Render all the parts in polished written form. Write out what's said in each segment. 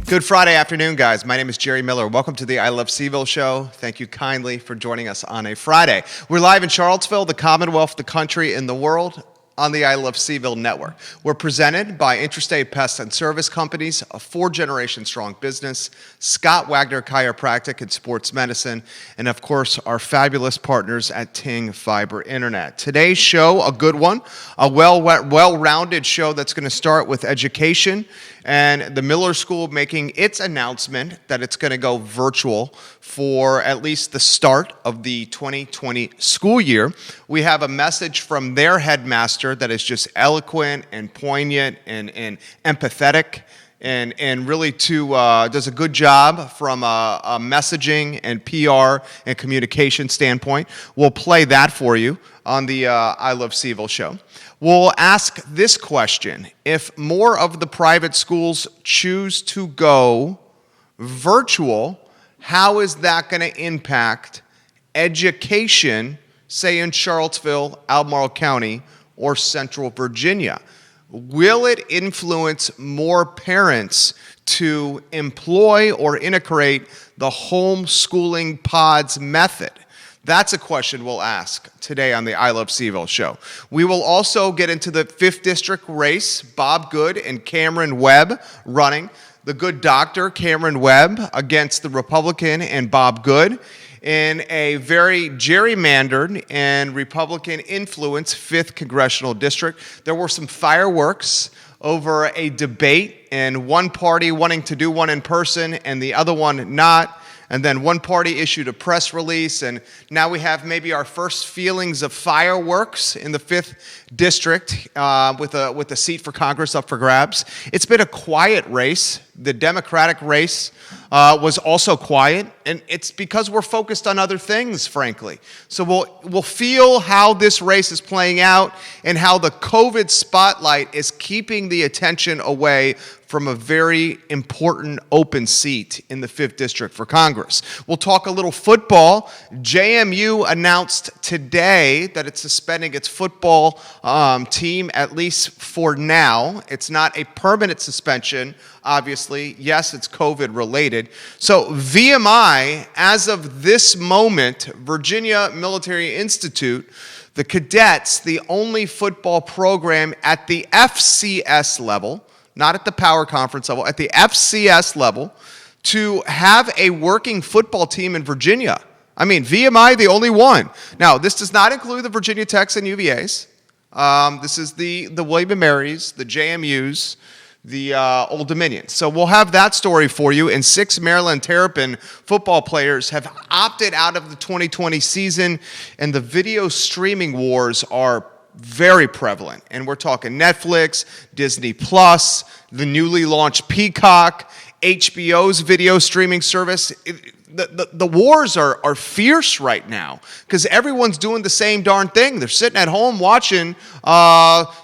Good Friday afternoon, guys. My name is Jerry Miller. Welcome to the I Love CVille Show. Thank you kindly for joining us on a Friday. We're live in Charlottesville, the Commonwealth, the country, and the world on the I Love CVille Network. We're presented by Interstate Pest and Service Companies, a 4-generation strong business, Scott Wagner Chiropractic and Sports Medicine, and of course, our fabulous partners at Ting Fiber Internet. Today's show, a good one, a well-rounded show that's going to start with education and the Miller School making its announcement that it's going to go virtual for at least the start of the 2020 school year. We have a message from their headmaster that is just eloquent and poignant and empathetic and really does a good job from a messaging and PR and communication standpoint. We'll play that for you on the I Love CVille show. We'll ask this question: if more of the private schools choose to go virtual, how is that going to impact education, say in Charlottesville, Albemarle County, or Central Virginia? Will it influence more parents to employ or integrate the homeschooling pods method? That's a question we'll ask today on the I Love CVille show. We will also get into the 5th District race, Bob Goode and Cameron Webb running. The good doctor, Cameron Webb, against the Republican and Bob Goode in a very gerrymandered and Republican-influenced 5th Congressional District. There were some fireworks over a debate, and one party wanting to do one in person and the other one not. And then one party issued a press release, and now we have maybe our first feelings of fireworks in the 5th District with a seat for Congress up for grabs. It's been a quiet race. The Democratic race was also quiet, and it's because we're focused on other things, frankly. So we'll feel how this race is playing out and how the COVID spotlight is keeping the attention away from a very important open seat in the 5th District for Congress. We'll talk a little football. JMU announced today that it's suspending its football team, at least for now. It's not a permanent suspension, obviously. Yes, it's COVID related. So VMI, as of this moment, Virginia Military Institute, the cadets, the only football program at the FCS level, not at the power conference level, at the FCS level, to have a working football team in Virginia. I mean, VMI, the only one. Now, this does not include the Virginia Techs and UVAs. This is the William & Marys, the JMUs, the Old Dominion. So we'll have that story for you. And 6 Maryland Terrapin football players have opted out of the 2020 season, and the video streaming wars are very prevalent. And we're talking Netflix, Disney Plus, the newly launched Peacock, HBO's video streaming service. The wars are fierce right now because everyone's doing the same darn thing. They're sitting at home watching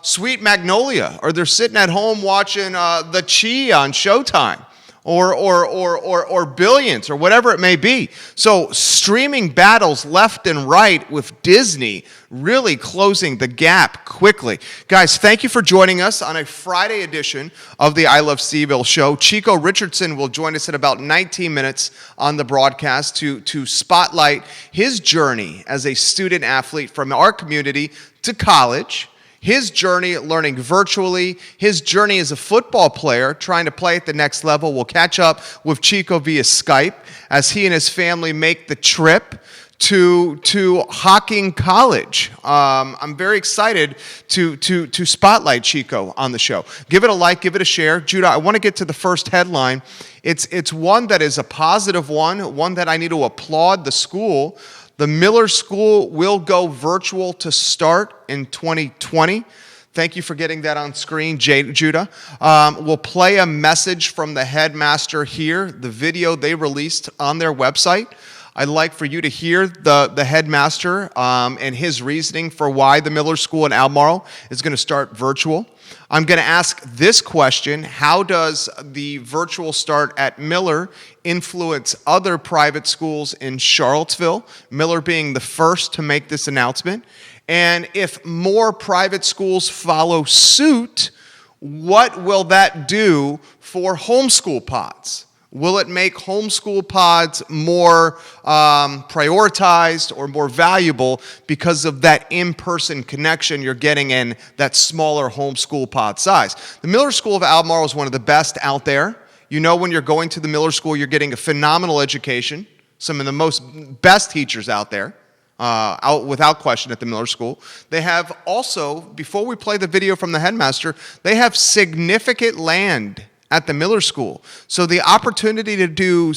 Sweet Magnolia, or they're sitting at home watching The Chi on Showtime, or Billions, or whatever it may be. So streaming battles left and right with Disney really closing the gap quickly. Guys, thank you for joining us on a Friday edition of the I Love CVille show. Chico Richardson will join us in about 19 minutes on the broadcast to spotlight his journey as a student athlete from our community to college, his journey learning virtually, his journey as a football player trying to play at the next level. We'll catch up with Chico via Skype as he and his family make the trip to Hocking College. I'm very excited to spotlight Chico on the show. Give it a like, give it a share. Judah, I want to get to the first headline. It's one that is a positive one that I need to applaud the school. The Miller School will go virtual to start in 2020. Thank you for getting that on screen, Judah. We'll play a message from the headmaster here, the video they released on their website. I'd like for you to hear the headmaster and his reasoning for why the Miller School in Albemarle is going to start virtual. I'm going to ask this question: how does the virtual start at Miller influence other private schools in Charlottesville, Miller being the first to make this announcement? And if more private schools follow suit, What will that do for homeschool pods? Will it make homeschool pods more prioritized or more valuable because of that in-person connection you're getting in that smaller homeschool pod size? The Miller School of Albemarle is one of the best out there. You know, when you're going to the Miller School, you're getting a phenomenal education, some of the most best teachers out there. Out without question at the Miller School. They have also, before we play the video from the headmaster, they have significant land at the Miller School. So the opportunity to do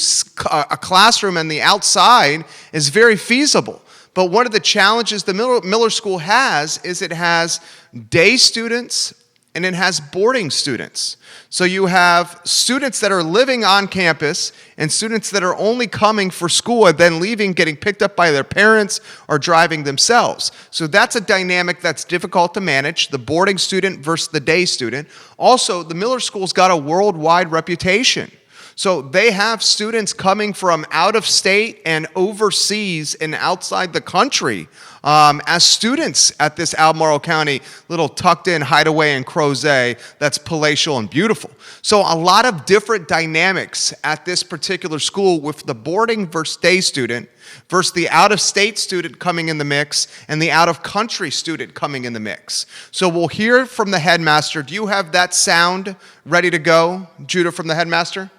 a classroom on the outside is very feasible. But one of the challenges the Miller School has is it has day students and it has boarding students. So you have students that are living on campus and students that are only coming for school and then leaving, getting picked up by their parents or driving themselves. So that's a dynamic that's difficult to manage, the boarding student versus the day student. Also, the Miller School's got a worldwide reputation. So they have students coming from out of state and overseas and outside the country as students at this Albemarle County little tucked in hideaway in Crozet that's palatial and beautiful. So a lot of different dynamics at this particular school with the boarding versus day student versus the out-of-state student coming in the mix and the out-of-country student coming in the mix. So we'll hear from the headmaster. Do you have that sound ready to go, Judah, from the headmaster?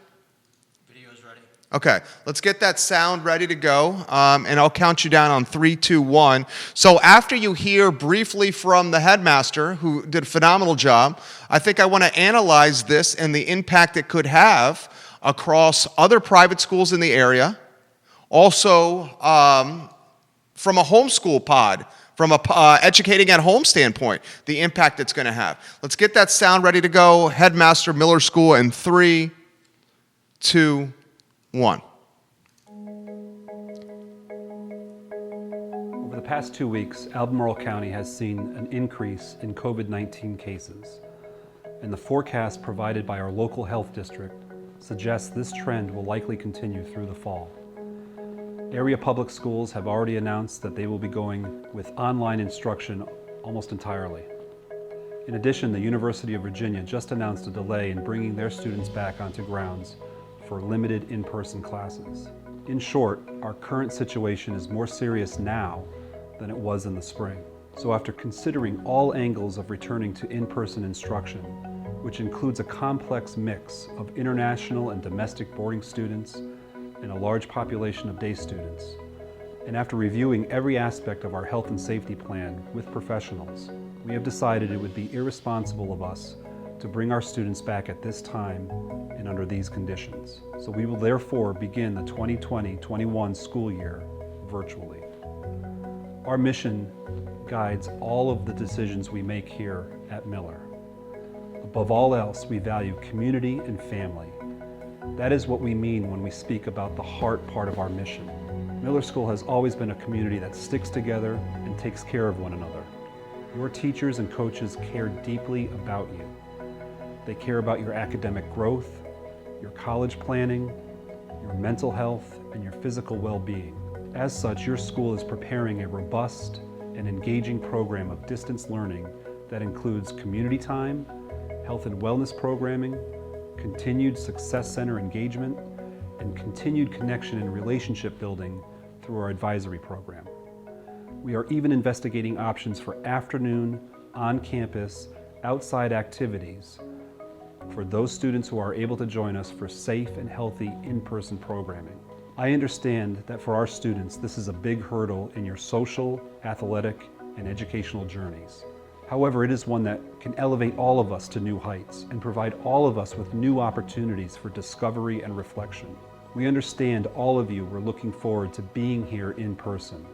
Okay, let's get that sound ready to go, and I'll count you down on 3, 2, 1. So after you hear briefly from the headmaster, who did a phenomenal job, I think I want to analyze this and the impact it could have across other private schools in the area, also from a homeschool pod, from a educating at home standpoint, the impact it's going to have. Let's get that sound ready to go. Headmaster, Miller School, in 3, 2, 1. Over the past 2 weeks, Albemarle County has seen an increase in COVID-19 cases, and the forecast provided by our local health district suggests this trend will likely continue through the fall. Area public schools have already announced that they will be going with online instruction almost entirely. In addition, the University of Virginia just announced a delay in bringing their students back onto grounds for limited in-person classes. In short, our current situation is more serious now than it was in the spring. So after considering all angles of returning to in-person instruction, which includes a complex mix of international and domestic boarding students and a large population of day students, and after reviewing every aspect of our health and safety plan with professionals, we have decided it would be irresponsible of us to bring our students back at this time and under these conditions. So we will therefore begin the 2020-21 school year virtually. Our mission guides all of the decisions we make here at Miller. Above all else, we value community and family. That is what we mean when we speak about the heart part of our mission. Miller School has always been a community that sticks together and takes care of one another. Your teachers and coaches care deeply about you. They care about your academic growth, your college planning, your mental health, and your physical well-being. As such, your school is preparing a robust and engaging program of distance learning that includes community time, health and wellness programming, continued Success Center engagement, and continued connection and relationship building through our advisory program. We are even investigating options for afternoon, on-campus, outside activities for those students who are able to join us for safe and healthy in-person programming. I understand that for our students, this is a big hurdle in your social, athletic, and educational journeys. However, it is one that can elevate all of us to new heights and provide all of us with new opportunities for discovery and reflection. We understand all of you were looking forward to being here in person.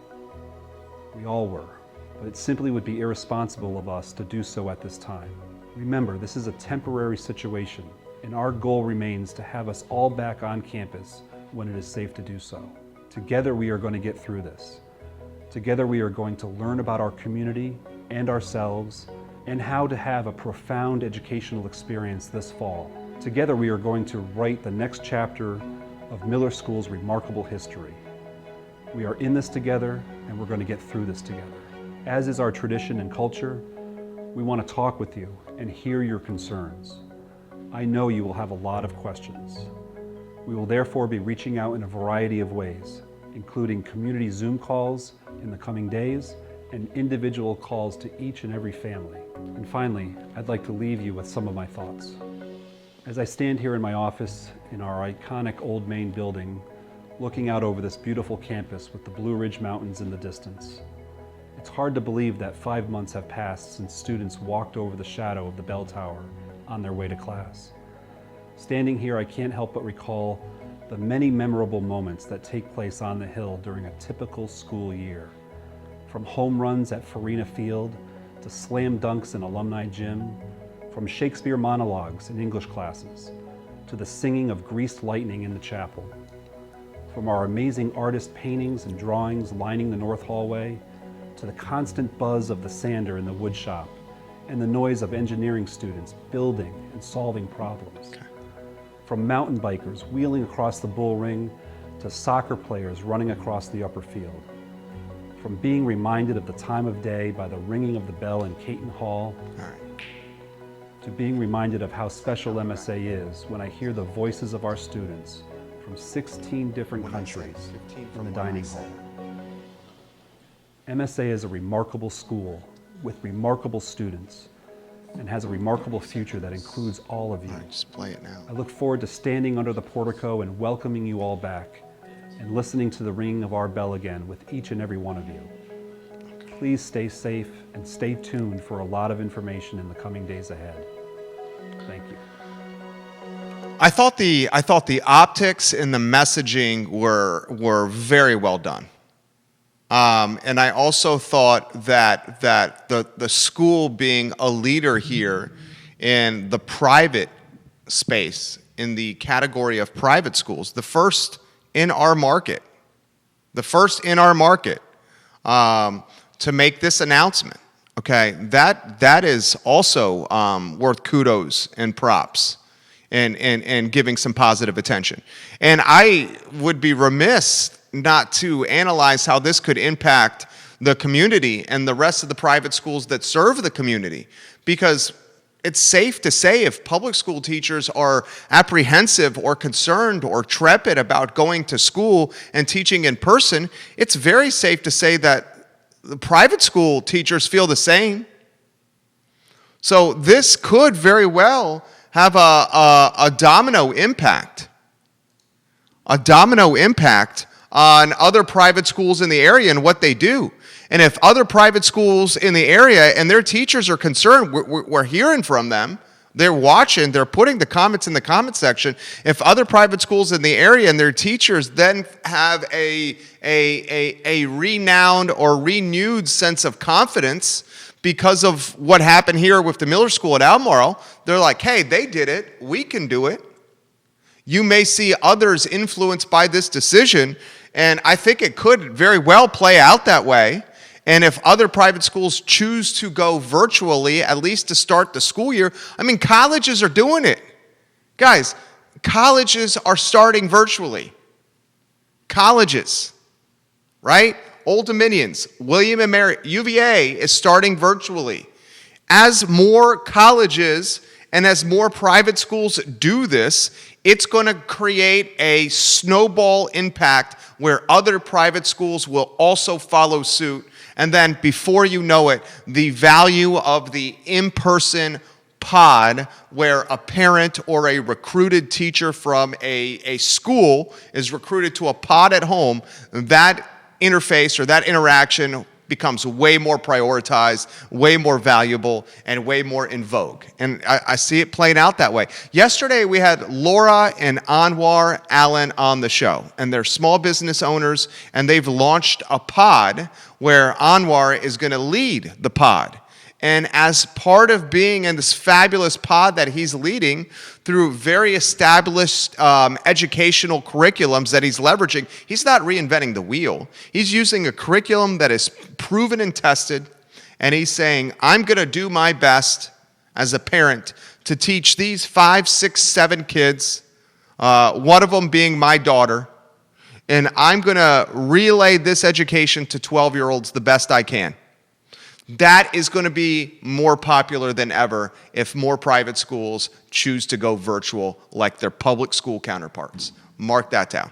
We all were, but it simply would be irresponsible of us to do so at this time. Remember, this is a temporary situation, and our goal remains to have us all back on campus when it is safe to do so. Together we are going to get through this. Together we are going to learn about our community and ourselves and how to have a profound educational experience this fall. Together we are going to write the next chapter of Miller School's remarkable history. We are in this together and we're going to get through this together. As is our tradition and culture, We want to talk with you and hear your concerns. I know you will have a lot of questions. We will therefore be reaching out in a variety of ways, including community Zoom calls in the coming days and individual calls to each and every family. And finally, I'd like to leave you with some of my thoughts. As I stand here in my office in our iconic Old Main building, looking out over this beautiful campus with the Blue Ridge Mountains in the distance, it's hard to believe that 5 months have passed since students walked over the shadow of the bell tower on their way to class. Standing here, I can't help but recall the many memorable moments that take place on the Hill during a typical school year. From home runs at Farina Field, to slam dunks in alumni gym, from Shakespeare monologues in English classes, to the singing of greased lightning in the chapel. From our amazing artist paintings and drawings lining the north hallway, to the constant buzz of the sander in the wood shop, and the noise of engineering students building and solving problems. From mountain bikers wheeling across the bull ring to soccer players running across the upper field. From being reminded of the time of day by the ringing of the bell in Caton Hall, to being reminded of how special MSA is when I hear the voices of our students from 16 different countries in the dining hall. MSA is a remarkable school with remarkable students and has a remarkable future that includes all of you. All right, just play it now. I look forward to standing under the portico and welcoming you all back and listening to the ringing of our bell again with each and every one of you. Please stay safe and stay tuned for a lot of information in the coming days ahead. Thank you. I thought the optics and the messaging were very well done. And I also thought that the school being a leader here in the private space, in the category of private schools, the first in our market, to make this announcement, okay, that is also worth kudos and props and giving some positive attention. And I would be remiss not to analyze how this could impact the community and the rest of the private schools that serve the community. Because it's safe to say if public school teachers are apprehensive or concerned or trepid about going to school and teaching in person, it's very safe to say that the private school teachers feel the same. So this could very well have a domino impact. A domino impact on other private schools in the area and what they do. And if other private schools in the area and their teachers are concerned, we're hearing from them, they're watching, they're putting the comments in the comment section. If other private schools in the area and their teachers then have a renowned or renewed sense of confidence because of what happened here with the Miller School at Albemarle, they're like, hey, they did it, we can do it. You may see others influenced by this decision, and I think it could very well play out that way. And if other private schools choose to go virtually, at least to start the school year, I mean, colleges are doing it. Guys, colleges are starting virtually. Colleges, right? Old Dominions, William and Mary, UVA is starting virtually. As more colleges and as more private schools do this, it's going to create a snowball impact where other private schools will also follow suit. And then before you know it, the value of the in-person pod where a parent or a recruited teacher from a school is recruited to a pod at home, that interface or that interaction becomes way more prioritized, way more valuable, and way more in vogue. And I see it playing out that way. Yesterday, we had Laura and Anwar Allen on the show, and they're small business owners, and they've launched a pod where Anwar is going to lead the pod. And as part of being in this fabulous pod that he's leading through very established educational curriculums that he's leveraging, he's not reinventing the wheel. He's using a curriculum that is proven and tested, and he's saying, I'm going to do my best as a parent to teach these 5, 6, 7 kids, one of them being my daughter, and I'm going to relay this education to 12-year-olds the best I can. That is going to be more popular than ever if more private schools choose to go virtual like their public school counterparts. Mark that down.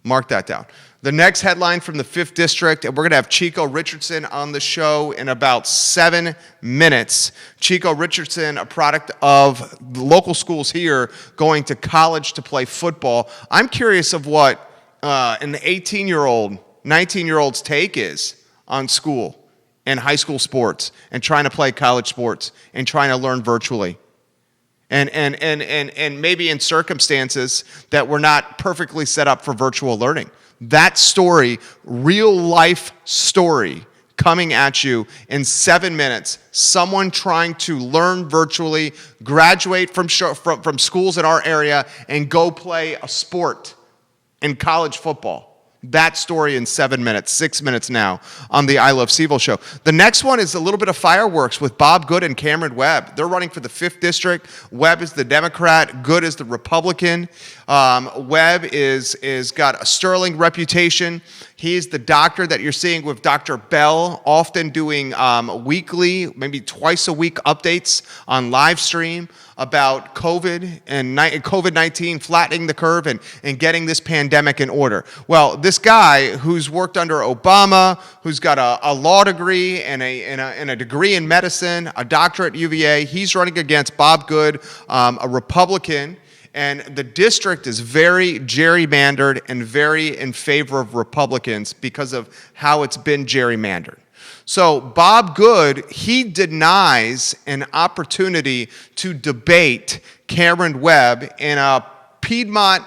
Mark that down. The next headline from the 5th District, and we're going to have Chico Richardson on the show in about 7 minutes. Chico Richardson, a product of the local schools here, going to college to play football. I'm curious of what an 18-year-old, 19-year-old's take is on school and high school sports and trying to play college sports and trying to learn virtually. And maybe in circumstances that were not perfectly set up for virtual learning. That story, real life story, coming at you in 7 minutes. Someone trying to learn virtually, graduate from schools in our area, and go play a sport in college football. That story in 7 minutes, 6 minutes now on the I Love CVille Show. The next one is a little bit of fireworks with Bob Goode and Cameron Webb. They're running for the 5th District. Webb is the Democrat. Goode is the Republican. Webb is got a sterling reputation. He's the doctor that you're seeing with Dr. Bell, often doing weekly, maybe twice a week updates on live stream about COVID and COVID-19, flattening the curve and getting this pandemic in order. Well, this guy who's worked under Obama, who's got a law degree and a degree in medicine, a doctorate at UVA, he's running against Bob Goode, a Republican. And the district is very gerrymandered and very in favor of Republicans because of how it's been gerrymandered. So Bob Goode, he denies an opportunity to debate Cameron Webb in a Piedmont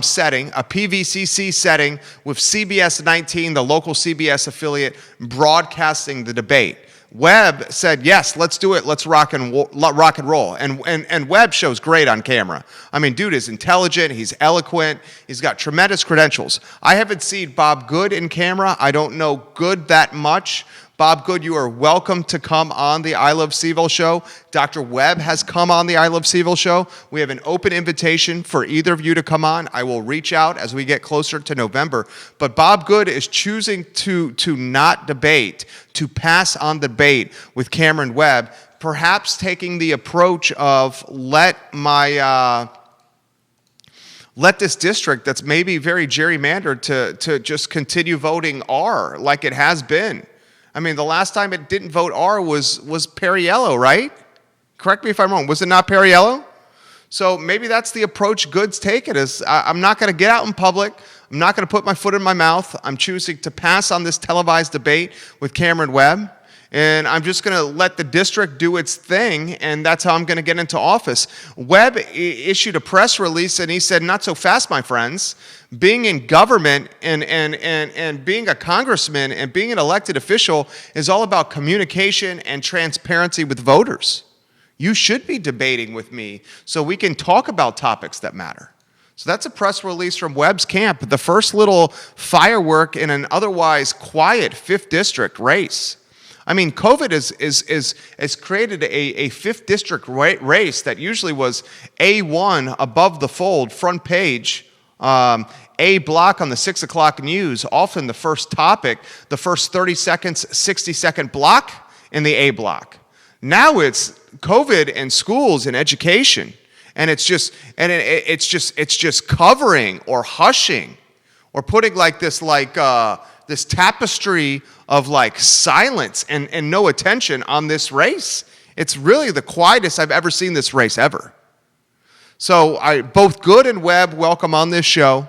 setting, a PVCC setting with CBS 19, the local CBS affiliate, broadcasting the debate. Webb said, yes, let's do it. Let's rock and roll. And Webb shows great on camera. I mean, dude is intelligent. He's eloquent. He's got tremendous credentials. I haven't seen Bob Goode in camera. I don't know Goode that much. Bob Goode, you are welcome to come on the I Love CVille Show. Dr. Webb has come on the I Love CVille Show. We have an open invitation for either of you to come on. I will reach out as we get closer to November. But Bob Goode is choosing to not debate, to pass on debate with Cameron Webb, perhaps taking the approach of let this district that's maybe very gerrymandered to just continue voting R like it has been. I mean, the last time it didn't vote R was Perriello, right? Correct me if I'm wrong. Was it not Perriello? So maybe that's the approach Goode's taken is I'm not going to get out in public. I'm not going to put my foot in my mouth. I'm choosing to pass on this televised debate with Cameron Webb. And I'm just going to let the district do its thing, and that's how I'm going to get into office. Webb issued a press release, and he said, not so fast, my friends. Being in government and being a congressman and being an elected official is all about communication and transparency with voters. You should be debating with me so we can talk about topics that matter. So that's a press release from Webb's camp, the first little firework in an otherwise quiet 5th District race. I mean, COVID has created a 5th District race that usually was A1 above the fold, front page, A block on the 6 o'clock news, often the first topic, the first 30 seconds, 60-second block in the A block. Now it's COVID and schools and education, and it's just covering or hushing or putting like this tapestry of like silence and no attention on this race. It's really the quietest I've ever seen this race ever. So both Goode and Webb welcome on this show,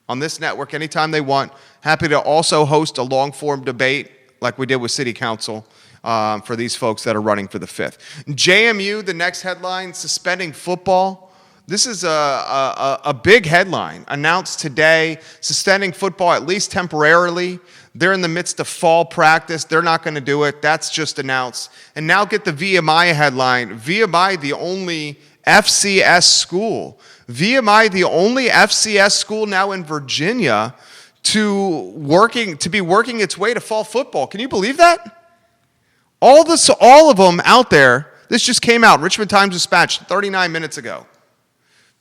on this network, anytime they want. Happy to also host a long-form debate like we did with City Council for these folks that are running for the 5th. JMU, the next headline, suspending football. This is a big headline announced today, suspending football at least temporarily. They're in the midst of fall practice. They're not going to do it. That's just announced. And now get the VMI headline. VMI, the only FCS school. VMI, the only FCS school now in Virginia to be working its way to fall football. Can you believe that? All of them out there. This just came out. Richmond Times-Dispatch 39 minutes ago.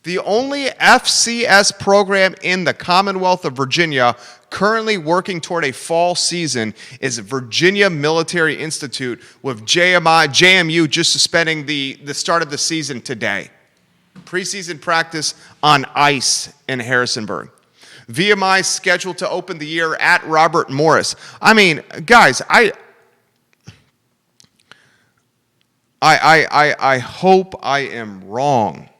The only FCS program in the Commonwealth of Virginia currently working toward a fall season is Virginia Military Institute, with JMU just suspending the start of the season today. Preseason practice on ice in Harrisonburg. VMI scheduled to open the year at Robert Morris. I mean, guys, I hope I am wrong.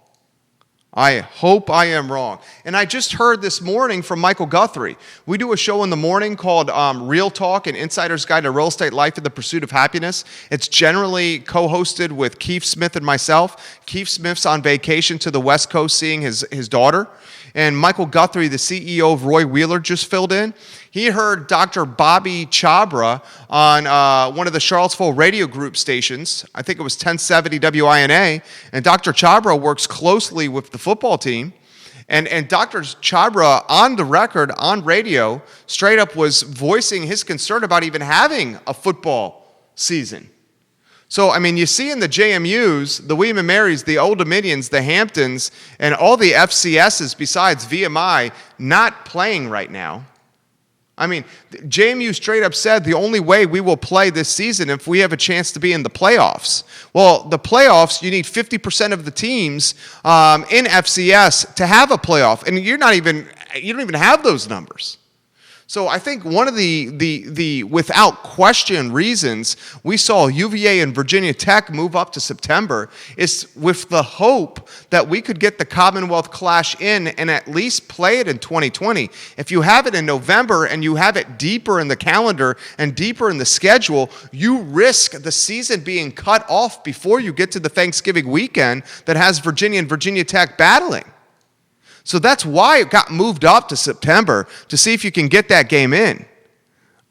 I hope I am wrong. And I just heard this morning from Michael Guthrie. We do a show in the morning called Real Talk, an Insider's Guide to Real Estate Life in the Pursuit of Happiness. It's generally co-hosted with Keith Smith and myself. Keith Smith's on vacation to the West Coast seeing his daughter. And Michael Guthrie, the CEO of Roy Wheeler, just filled in. He heard Dr. Bobby Chabra on one of the Charlottesville radio group stations. I think it was 1070 WINA. And Dr. Chabra works closely with the football team. And Dr. Chabra, on the record, on radio, straight up was voicing his concern about even having a football season. So, I mean, you see in the JMUs, the William & Marys, the Old Dominions, the Hamptons, and all the FCSs besides VMI not playing right now. I mean, JMU straight up said the only way we will play this season if we have a chance to be in the playoffs. Well, the playoffs, you need 50% of the teams in FCS to have a playoff, and you don't even have those numbers. So I think one of the without question reasons we saw UVA and Virginia Tech move up to September is with the hope that we could get the Commonwealth Clash in and at least play it in 2020. If you have it in November and you have it deeper in the calendar and deeper in the schedule, you risk the season being cut off before you get to the Thanksgiving weekend that has Virginia and Virginia Tech battling. So that's why it got moved up to September, to see if you can get that game in.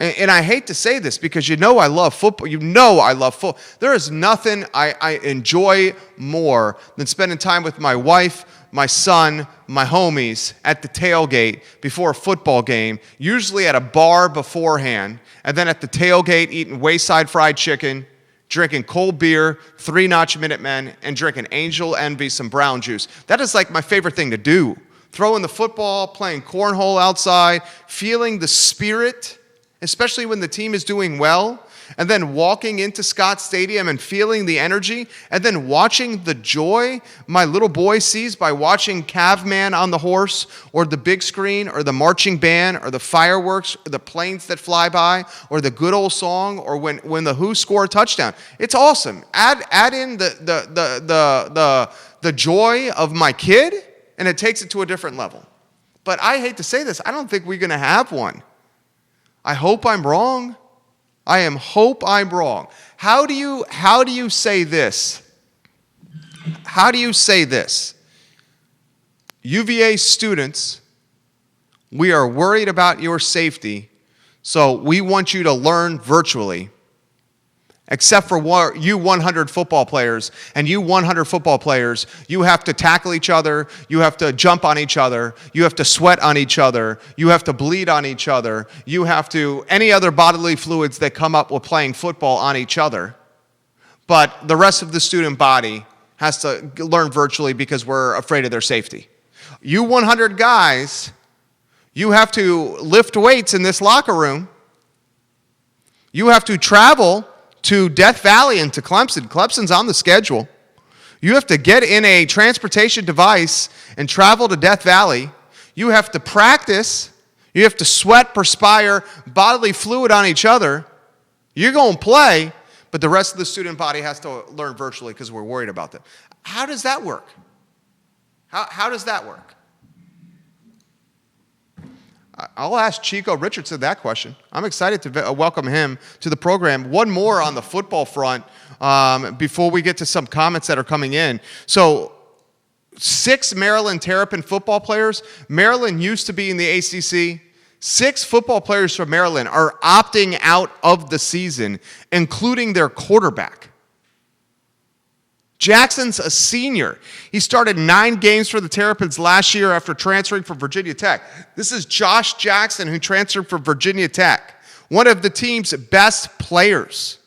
And I hate to say this because you know I love football. You know I love football. There is nothing I enjoy more than spending time with my wife, my son, my homies at the tailgate before a football game, usually at a bar beforehand, and then at the tailgate eating Wayside fried chicken, drinking cold beer, 3-Notch Minutemen, and drinking Angel Envy, some brown juice. That is like my favorite thing to do. Throwing the football, playing cornhole outside, feeling the spirit, especially when the team is doing well, and then walking into Scott Stadium and feeling the energy, and then watching the joy my little boy sees by watching Caveman on the horse, or the big screen, or the marching band, or the fireworks, or the planes that fly by, or the good old song, or when the Who score a touchdown. It's awesome. Add in the joy of my kid, and it takes it to a different level. But I hate to say this, I don't think we're going to have one. I hope I'm wrong. Hope I'm wrong. How do you say this? How do you say this? UVA students, we are worried about your safety, so we want you to learn virtually. Except for you 100 football players, and you 100 football players, you have to tackle each other, you have to jump on each other, you have to sweat on each other, you have to bleed on each other, you have to, any other bodily fluids that come up with playing football on each other. But the rest of the student body has to learn virtually because we're afraid of their safety. You 100 guys, you have to lift weights in this locker room. You have to travel to Death Valley and to Clemson. Clemson's on the schedule. You have to get in a transportation device and travel to Death Valley. You have to practice. You have to sweat, perspire, bodily fluid on each other. You're going to play, but the rest of the student body has to learn virtually because we're worried about them. How does that work? How does that work? I'll ask Chico Richardson that question. I'm excited to welcome him to the program. One more on the football front before we get to some comments that are coming in. So 6 Maryland Terrapin football players. Maryland used to be in the ACC. 6 football players from Maryland are opting out of the season, including their quarterback. Jackson's a senior. He started 9 games for the Terrapins last year after transferring from Virginia Tech. This is Josh Jackson, who transferred from Virginia Tech, one of the team's best players.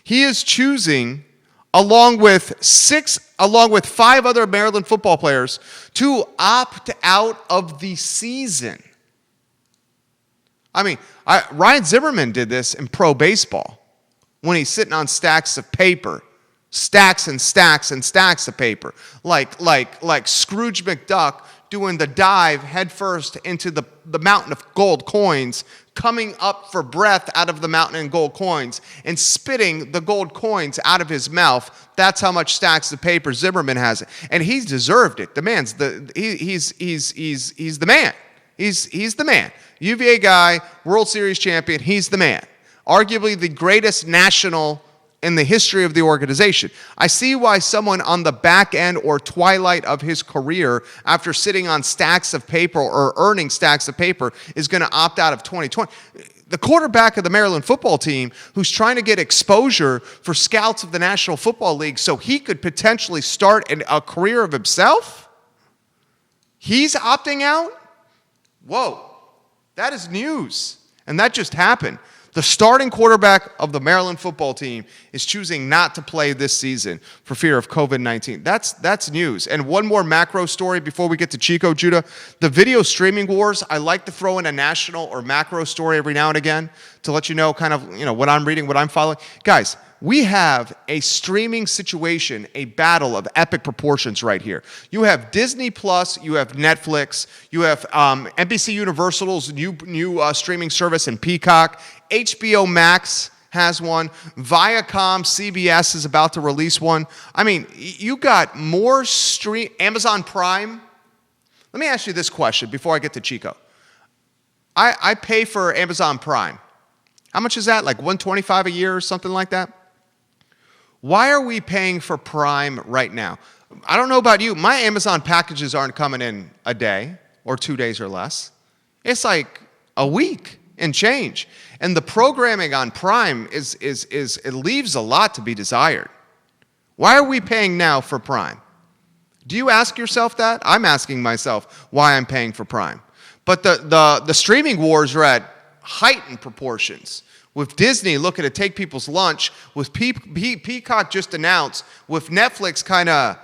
He is choosing, along with 5 other Maryland football players, to opt out of the season. I mean, Ryan Zimmerman did this in pro baseball when he's sitting on stacks of paper, stacks and stacks and stacks of paper, like Scrooge McDuck doing the dive headfirst into the mountain of gold coins, coming up for breath out of the mountain of gold coins and spitting the gold coins out of his mouth. That's how much stacks of paper Zimmerman has, and he's deserved it. The man's he's the man. He's the man. UVA guy, World Series champion. He's the man. Arguably the greatest national in the history of the organization. I see why someone on the back end or twilight of his career, after sitting on stacks of paper or earning stacks of paper, is going to opt out of 2020. The quarterback of the Maryland football team, who's trying to get exposure for scouts of the National Football League so he could potentially start a career of himself, he's opting out? Whoa, that is news. And that just happened. The starting quarterback of the Maryland football team is choosing not to play this season for fear of COVID-19. That's news. And one more macro story before we get to Chico, Judah. The video streaming wars, I like to throw in a national or macro story every now and again to let you know kind of, what I'm reading, what I'm following. Guys, we have a streaming situation, a battle of epic proportions right here. You have Disney Plus, you have Netflix, you have NBC Universal's new streaming service in Peacock. HBO Max has one. Viacom, CBS is about to release one. I mean, you got more Amazon Prime. Let me ask you this question before I get to Chico. I pay for Amazon Prime. How much is that? Like $125 a year or something like that? Why are we paying for Prime right now? I don't know about you. My Amazon packages aren't coming in a day or 2 days or less. It's like a week and change. And the programming on Prime it leaves a lot to be desired. Why are we paying now for Prime? Do you ask yourself that? I'm asking myself why I'm paying for Prime. But the streaming wars are at heightened proportions. With Disney looking to take people's lunch, with Peacock just announced, with Netflix kind of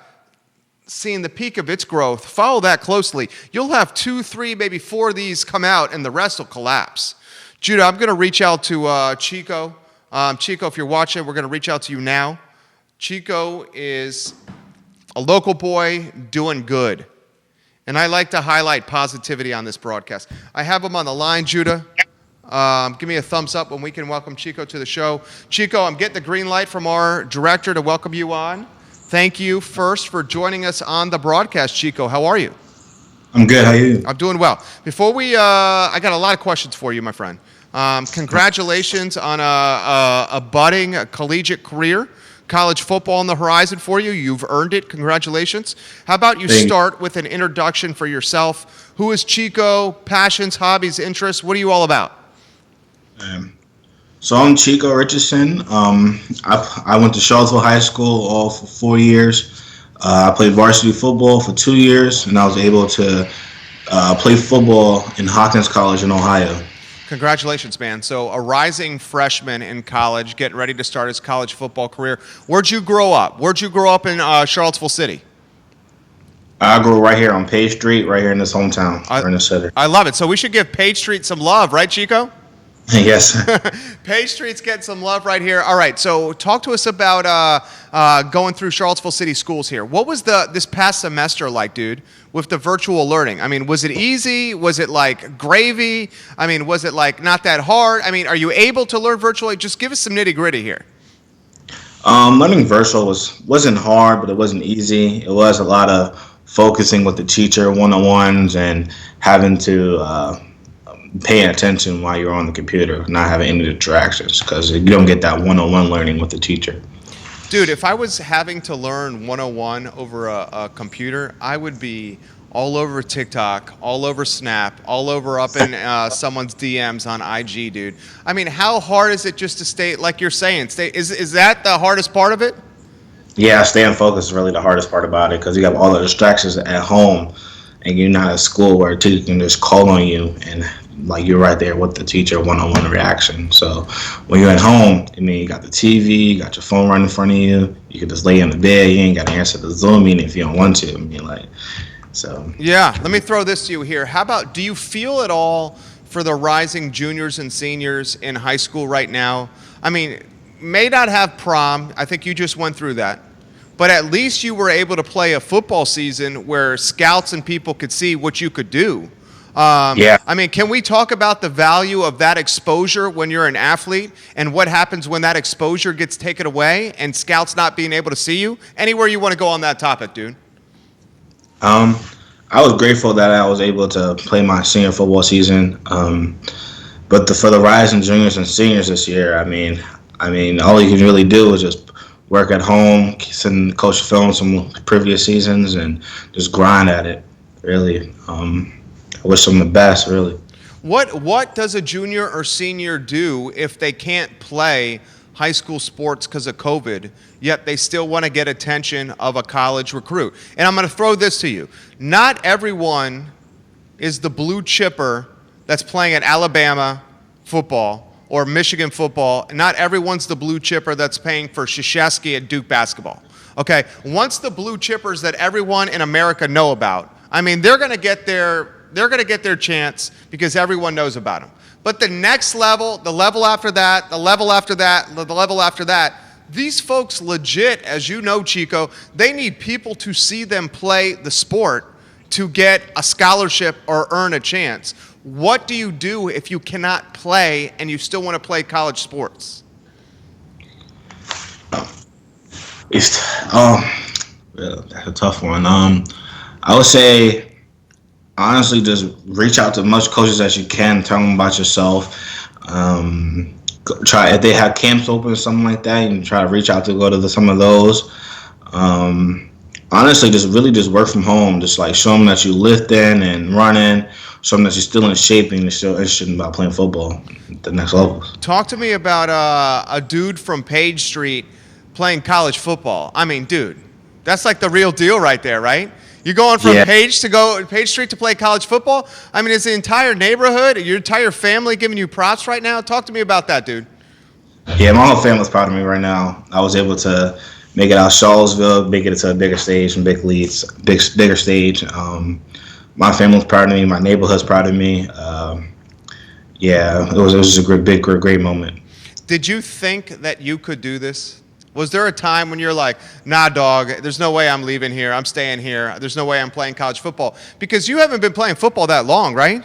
seeing the peak of its growth, follow that closely. You'll have 2, 3, maybe 4 of these come out, and the rest will collapse. Judah, I'm going to reach out to Chico. Chico, if you're watching, we're going to reach out to you now. Chico is a local boy doing good. And I like to highlight positivity on this broadcast. I have him on the line, Judah. Give me a thumbs up when we can welcome Chico to the show. Chico, I'm getting the green light from our director to welcome you on. Thank you first for joining us on the broadcast, Chico. How are you? I'm good. How are you? I'm doing well. Before we, I got a lot of questions for you, my friend. Congratulations on a budding collegiate career. College football on the horizon for you. You've earned it. Congratulations. How about you start with an introduction for yourself? Who is Chico? Passions, hobbies, interests? What are you all about? So I'm Chico Richardson. I went to Charlottesville High School all for 4 years. I played varsity football for 2 years, and I was able to play football in Hocking College in Ohio. Congratulations, man. So a rising freshman in college, getting ready to start his college football career. Where'd you grow up? Where'd you grow up in Charlottesville City? I grew right here on Page Street, right here in this hometown, right in the center. I love it. So we should give Page Street some love, right, Chico? Yes. Page Street's getting some love right here. All right, so talk to us about going through Charlottesville City schools here. What was this past semester like, dude, with the virtual learning? I mean, was it easy? Was it like gravy? I mean, was it like not that hard? I mean, are you able to learn virtually? Just give us some nitty-gritty here. Learning virtual wasn't hard, but it wasn't easy. It was a lot of focusing with the teacher, one-on-ones, and having to paying attention while you're on the computer, not having any distractions, because you don't get that one-on-one learning with the teacher. Dude, if I was having to learn 101 over a computer, I would be all over TikTok, all over Snap, all over up in someone's DMs on IG, dude. I mean, how hard is it just to stay, like you're saying, is that the hardest part of it? Yeah, staying focused is really the hardest part about it, because you have all the distractions at home, and you're not at school where a teacher can just call on you and like you're right there with the teacher, one-on-one reaction. So when you're at home, I mean, you got the TV, you got your phone right in front of you. You can just lay in the bed. You ain't got to answer the Zoom meeting if you don't want to. I mean, like, so. Yeah, let me throw this to you here. How about, do you feel at all for the rising juniors and seniors in high school right now? I mean, may not have prom. I think you just went through that. But at least you were able to play a football season where scouts and people could see what you could do. Yeah. I mean, can we talk about the value of that exposure when you're an athlete and what happens when that exposure gets taken away and scouts not being able to see you? Anywhere you want to go on that topic, dude. I was grateful that I was able to play my senior football season. But for the rising juniors and seniors this year, I mean, all you can really do is just work at home, send coach film some previous seasons, and just grind at it. Really, I wish them the best. Really. What does a junior or senior do if they can't play high school sports because of COVID, yet they still want to get attention of a college recruit? And I'm going to throw this to you. Not everyone is the blue chipper that's playing at Alabama football or Michigan football. Not everyone's the blue chipper that's paying for Krzyzewski at Duke basketball. Okay, once the blue chippers that everyone in America know about, I mean, they're going to get their chance because everyone knows about them. But the next level, the level after that, the level after that, the level after that, these folks legit, as you know, Chico, they need people to see them play the sport to get a scholarship or earn a chance. What do you do if you cannot play and you still want to play college sports? It's that's a tough one. I would say, honestly, just reach out to as much coaches as you can. Tell them about yourself. Try if they have camps open or something like that. You can try to reach out to go to some of those. Honestly, just work from home. Just like show them that you lifting and running. Show them that you're still in shape and you're still interested about playing football at the next level. Talk to me about a dude from Page Street playing college football. I mean, dude, that's like the real deal right there, right? You're going from Page Street to play college football? I mean, is the entire neighborhood, your entire family giving you props right now? Talk to me about that, dude. Yeah, my whole family's proud of me right now. I was able to make it out of Charlottesville, make it to a bigger stage and bigger stage. My family's proud of me. My neighborhood's proud of me. It was just a great moment. Did you think that you could do this? Was there a time when you're like, nah, dog, there's no way I'm leaving here. I'm staying here. There's no way I'm playing college football? Because you haven't been playing football that long, right?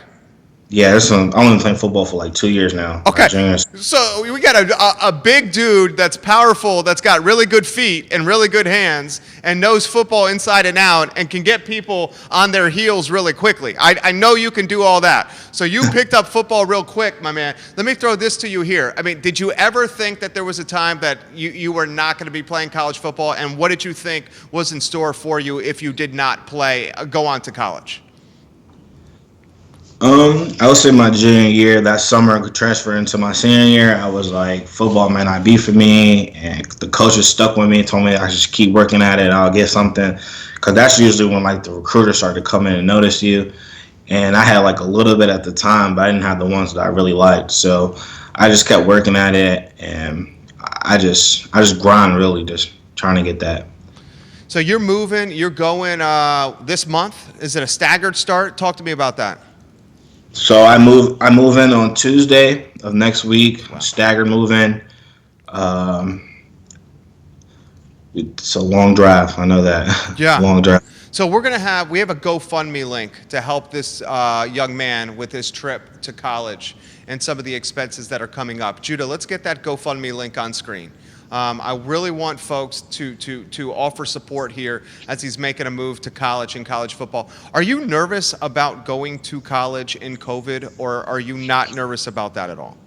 Yeah, I've only been playing football for like 2 years now. Okay, so we got a big dude that's powerful, that's got really good feet and really good hands and knows football inside and out and can get people on their heels really quickly. I know you can do all that. So you picked up football real quick, my man. Let me throw this to you here. I mean, did you ever think that there was a time that you were not going to be playing college football? And what did you think was in store for you if you did not go on to college? I would say my junior year, that summer transfer into my senior year, I was like, football may not be for me. And the coaches stuck with me, told me I should keep working at it, I'll get something. Because that's usually when like the recruiters start to come in and notice you. And I had like a little bit at the time, but I didn't have the ones that I really liked. So I just kept working at it, and I just grind, really, just trying to get that. So you're going this month. Is it a staggered start? Talk to me about that. So I move in on Tuesday of next week. Wow. Staggered move in. It's a long drive. I know that. Yeah. Long drive. So we have a GoFundMe link to help this young man with his trip to college and some of the expenses that are coming up. Judah, let's get that GoFundMe link on screen. I really want folks to offer support here as he's making a move to college and college football. Are you nervous about going to college in COVID, or are you not nervous about that at all?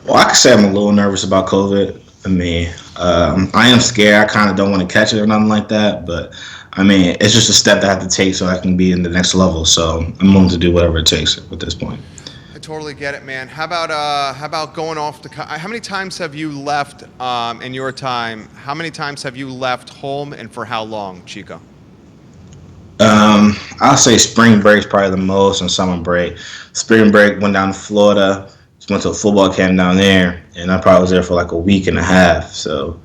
Well, I could say I'm a little nervous about COVID. I mean, I am scared. I kind of don't want to catch it or nothing like that. But, I mean, it's just a step that I have to take so I can be in the next level. So I'm willing to do whatever it takes at this point. I totally get it, man. How about going off to how many times have you left in your time? How many times have you left home, and for how long, Chico? I'll say spring break's probably the most, and summer break. Spring break, went down to Florida, just went to a football camp down there, and I probably was there for like a week and a half. So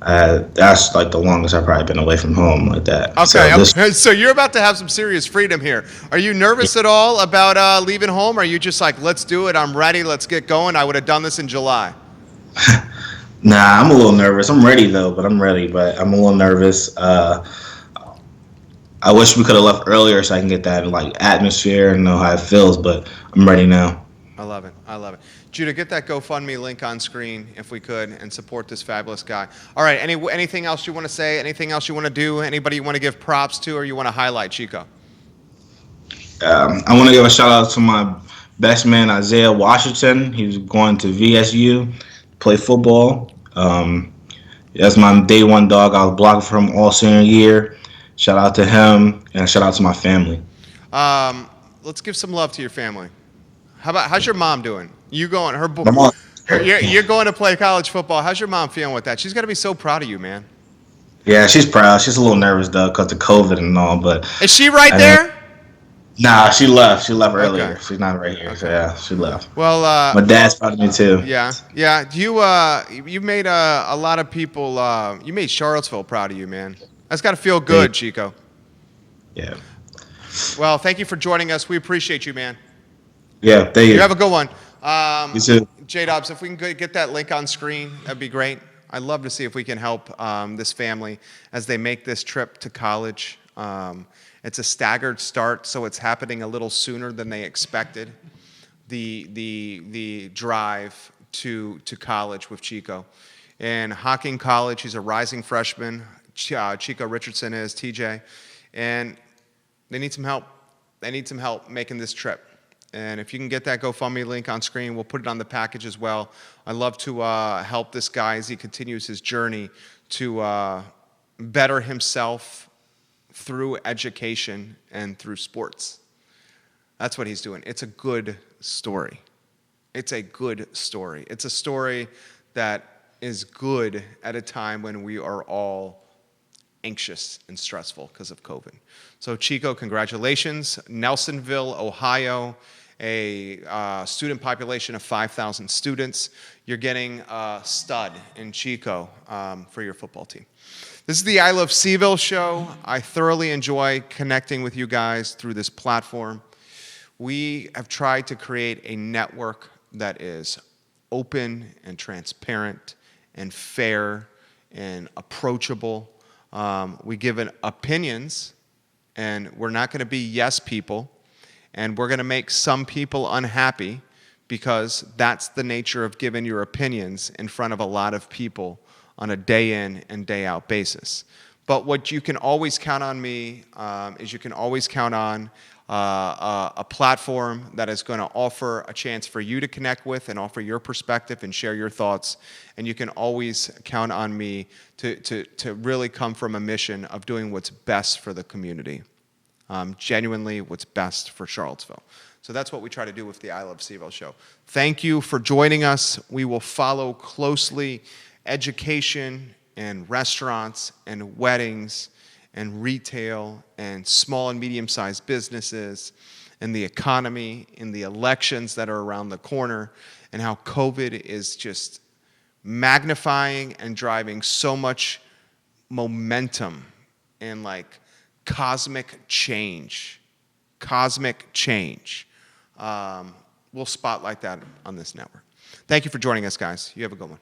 That's like the longest I've probably been away from home like that. Okay, so you're about to have some serious freedom here. Are you nervous at all about leaving home? Or are you just like, let's do it, I'm ready, let's get going? I would have done this in July. Nah, I'm a little nervous. I'm ready though, but I'm ready. But I'm a little nervous. I wish we could have left earlier so I can get that like atmosphere and know how it feels. But I'm ready now. I love it. I love it. Judah, get that GoFundMe link on screen if we could, and support this fabulous guy. All right. Anything else you want to say? Anything else you want to do? Anybody you want to give props to, or you want to highlight, Chico? I want to give a shout out to my best man Isaiah Washington. He's going to VSU, play football. That's my day one dog. I was blocking for him all senior year. Shout out to him, and shout out to my family. Let's give some love to your family. How's your mom doing? You going My mom. you're going to play college football. How's your mom feeling with that? She's got to be so proud of you, man. Yeah, she's proud. She's a little nervous though because of COVID and all. But is she right there? Nah, she left. She left earlier. Okay. She's not right here. Okay. So yeah, she left. Well, my dad's proud of me too. Yeah. You made a lot of people. You made Charlottesville proud of you, man. That's got to feel good, Chico. Yeah. Well, thank you for joining us. We appreciate you, man. Yeah, thank you. You have a good one. You too. J-Dobbs, if we can get that link on screen, that'd be great. I'd love to see if we can help this family as they make this trip to college. It's a staggered start, so it's happening a little sooner than they expected. The drive to college with Chico. And Hocking College, he's a rising freshman. Chico Richardson is, Tijay. And they need some help. They need some help making this trip. And if you can get that GoFundMe link on screen, we'll put it on the package as well. I'd love to help this guy as he continues his journey to better himself through education and through sports. That's what he's doing. It's a good story. It's a good story. It's a story that is good at a time when we are all anxious and stressful because of COVID. So Chico, congratulations. Nelsonville, Ohio, a student population of 5,000 students. You're getting a stud in Chico for your football team. This is the I Love CVille Show. I thoroughly enjoy connecting with you guys through this platform. We have tried to create a network that is open and transparent and fair and approachable. We give opinions, and we're not going to be yes people, and we're going to make some people unhappy because that's the nature of giving your opinions in front of a lot of people on a day in and day out basis. But what you can always count on me is you can always count on a platform that is going to offer a chance for you to connect with and offer your perspective and share your thoughts. And you can always count on me to really come from a mission of doing what's best for the community, genuinely what's best for Charlottesville. So that's what we try to do with the I Love CVille Show. Thank you for joining us. We will follow closely education and restaurants and weddings and retail and small and medium-sized businesses and the economy and the elections that are around the corner and how COVID is just magnifying and driving so much momentum and like cosmic change. Cosmic change. We'll spotlight that on this network. Thank you for joining us, guys. You have a good one.